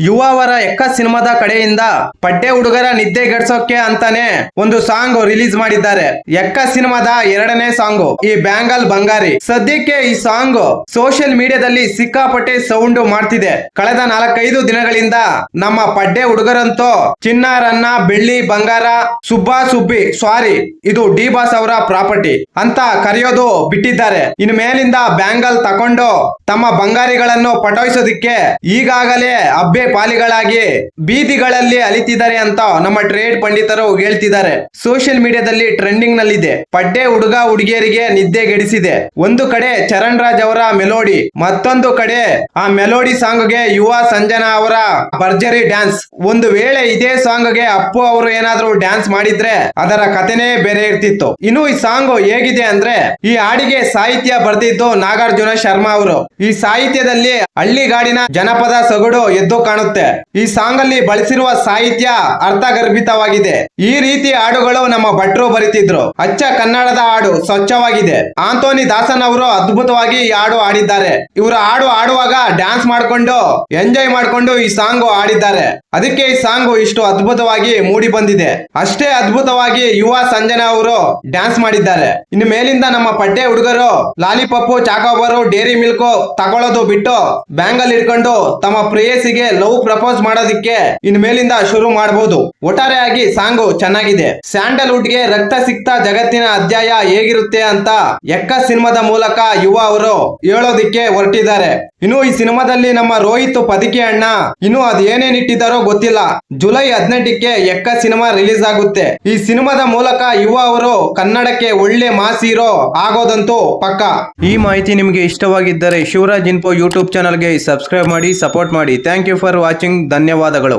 ಯುವ ಅವರ ಎಕ್ಕ ಸಿನಿಮಾದ ಕಡೆಯಿಂದ ಪಡ್ಡೆ ಹುಡುಗರ ನಿದ್ದೆಗೆಡ್ಸೋಕೆ ಅಂತಾನೆ ಒಂದು ಸಾಂಗ್ ರಿಲೀಸ್ ಮಾಡಿದ್ದಾರೆ. ಎಕ್ಕ ಸಿನಿಮಾದ 2ನೇ ಸಾಂಗ್ ಈ ಬ್ಯಾಂಗಲ್ ಬಂಗಾರಿ. ಸದ್ಯಕ್ಕೆ ಈ ಸಾಂಗ್ ಸೋಷಿಯಲ್ ಮೀಡಿಯಾದಲ್ಲಿ ಸಿಕ್ಕಾಪಟ್ಟೆ ಸೌಂಡ್ ಮಾಡ್ತಿದೆ. ಕಳೆದ 4-5 ದಿನಗಳಿಂದ ನಮ್ಮ ಪಡ್ಡೆ ಹುಡುಗರಂತೂ ಚಿನ್ನಾರನ್ನ ಬೆಳ್ಳಿ ಬಂಗಾರ ಸುಬ್ಬಾ ಸುಬ್ಬಿ ಸಾರಿ ಇದು ಡಿ ಬಾಸ್ ಅವರ ಪ್ರಾಪರ್ಟಿ ಅಂತ ಕರೆಯೋದು ಬಿಟ್ಟಿದ್ದಾರೆ. ಇನ್ನು ಮೇಲಿಂದ ಬ್ಯಾಂಗಲ್ ತಕೊಂಡು ತಮ್ಮ ಬಂಗಾರಿಗಳನ್ನು ಪಟಾಯಿಸೋದಿಕ್ಕೆ ಈಗಾಗಲೇ ಅಬ್ಬೆ ಪಾಲಿಗಳಾಗಿ ಬೀದಿಗಳಲ್ಲಿ ಅಲಿತಿದ್ದಾರೆ ಅಂತ ನಮ್ಮ ಟ್ರೇಡ್ ಪಂಡಿತರು ಹೇಳ್ತಿದ್ದಾರೆ. ಸೋಷಿಯಲ್ ಮೀಡಿಯಾದಲ್ಲಿ ಟ್ರೆಂಡಿಂಗ್ ನಲ್ಲಿದೆ. ಪಡ್ಡೆ ಹುಡುಗ ಹುಡುಗಿಯರಿಗೆ ನಿದ್ದೆಗೆಡಿಸಿದೆ. ಒಂದು ಕಡೆ ಚರಣ್ ರಾಜ್ ಅವರ ಮೆಲೋಡಿ, ಮತ್ತೊಂದು ಕಡೆ ಆ ಮೆಲೋಡಿ ಸಾಂಗ್ ಗೆ ಯುವ ಸಂಜನಾ ಅವರ ಭರ್ಜರಿ ಡ್ಯಾನ್ಸ್. ಒಂದು ವೇಳೆ ಇದೇ ಸಾಂಗ್ ಗೆ ಅಪ್ಪು ಅವರು ಏನಾದ್ರೂ ಡ್ಯಾನ್ಸ್ ಮಾಡಿದ್ರೆ ಅದರ ಕಥೆನೇ ಬೇರೆ ಇರ್ತಿತ್ತು. ಇನ್ನು ಈ ಸಾಂಗ್ ಹೇಗಿದೆ ಅಂದ್ರೆ, ಈ ಹಾಡಿಗೆ ಸಾಹಿತ್ಯ ಬರೆದಿದ್ದು ನಾಗಾರ್ಜುನ ಶರ್ಮಾ ಅವರು. ಈ ಸಾಹಿತ್ಯದಲ್ಲಿ ಹಳ್ಳಿಗಾಡಿನ ಜನಪದ ಸೊಗಡು ಎದ್ದು ಕಾಣುತ್ತೆ. ಈ ಸಾಂಗ್ ಅಲ್ಲಿ ಬಳಸಿರುವ ಸಾಹಿತ್ಯ ಅರ್ಥಗರ್ಭಿತವಾಗಿದೆ. ಈ ರೀತಿ ಹಾಡುಗಳು ನಮ್ಮ ಭಟ್ರು ಬರೀತಿದ್ರು. ಅಚ್ಚ ಕನ್ನಡದ ಹಾಡು ಸ್ವಚ್ಛವಾಗಿದೆ. ಆಂಟೋನಿ ದಾಸನ್ ಅವರು ಅದ್ಭುತವಾಗಿ ಈ ಹಾಡು ಹಾಡಿದ್ದಾರೆ. ಇವರು ಹಾಡು ಹಾಡುವಾಗ ಡ್ಯಾನ್ಸ್ ಮಾಡ್ಕೊಂಡು ಎಂಜಾಯ್ ಮಾಡ್ಕೊಂಡು ಈ ಸಾಂಗ್ ಹಾಡಿದ್ದಾರೆ. ಅದಕ್ಕೆ ಈ ಸಾಂಗ್ ಇಷ್ಟು ಅದ್ಭುತವಾಗಿ ಮೂಡಿ ಬಂದಿದೆ. ಅಷ್ಟೇ ಅದ್ಭುತವಾಗಿ ಯುವ ಸಂಜನಾ ಅವರು ಡ್ಯಾನ್ಸ್ ಮಾಡಿದ್ದಾರೆ. ಇನ್ನು ಮೇಲಿಂದ ನಮ್ಮ ಪಡ್ಡೆ ಹುಡುಗರು ಲಾಲಿಪಪ್ಪು ಚಾಕೋಬಾರು ಡೇರಿ ಮಿಲ್ಕ್ ತಗೊಳ್ಳೋದು ಬಿಟ್ಟು ಬ್ಯಾಂಗಲ್ ಇಟ್ಕೊಂಡು ತಮ್ಮ ಪ್ರೇಯಸಿಗೆ ಲವ್ ಪ್ರಪೋಸ್ ಮಾಡೋದಿಕ್ಕೆ ಇನ್ ಮೇಲಿಂದ ಶುರು ಮಾಡಬಹುದು. ಒಟ್ಟಾರೆಯಾಗಿ ಸಾಂಗ್ ಚೆನ್ನಾಗಿದೆ. ಸ್ಯಾಂಡಲ್ವುಡ್ ಗೆ ರಕ್ತ ಸಿಕ್ತ ಜಗತ್ತಿನ ಅಧ್ಯಾಯ ಹೇಗಿರುತ್ತೆ ಅಂತ ಎಕ್ಕ ಸಿನಿಮಾದ ಮೂಲಕ ಯುವ ಅವರು ಹೇಳೋದಿಕ್ಕೆ ಹೊರಟಿದ್ದಾರೆ. ಇನ್ನು ಈ ಸಿನಿಮಾದಲ್ಲಿ ನಮ್ಮ ರೋಹಿತ್ ಪದಿಕೆ ಅಣ್ಣ ಇನ್ನು ಅದ್ ಏನೇನ್ ಇಟ್ಟಿದ್ದಾರೋ ಗೊತ್ತಿಲ್ಲ. ಜುಲೈ 18ಕ್ಕೆ ಎಕ್ಕ ಸಿನಿಮಾ ರಿಲೀಸ್ ಆಗುತ್ತೆ. ಈ ಸಿನಿಮಾದ ಮೂಲಕ ಯುವ ಅವರು ಕನ್ನಡಕ್ಕೆ ಒಳ್ಳೆ ಮಾಸ್ ಹೀರೋ ಆಗೋದಂತೂ ಪಕ್ಕ. ಈ ಮಾಹಿತಿ ನಿಮಗೆ ಇಷ್ಟವಾಗಿದ್ದರೆ ಶಿವರಾಜ್ ಇನ್ಫೋ ಯೂಟ್ಯೂಬ್ ಚಾನಲ್ಗೆ ಸಬ್ಸ್ಕ್ರೈಬ್ ಮಾಡಿ, ಸಪೋರ್ಟ್ ಮಾಡಿ. Thank you for watching. ಧನ್ಯವಾದಗಳು.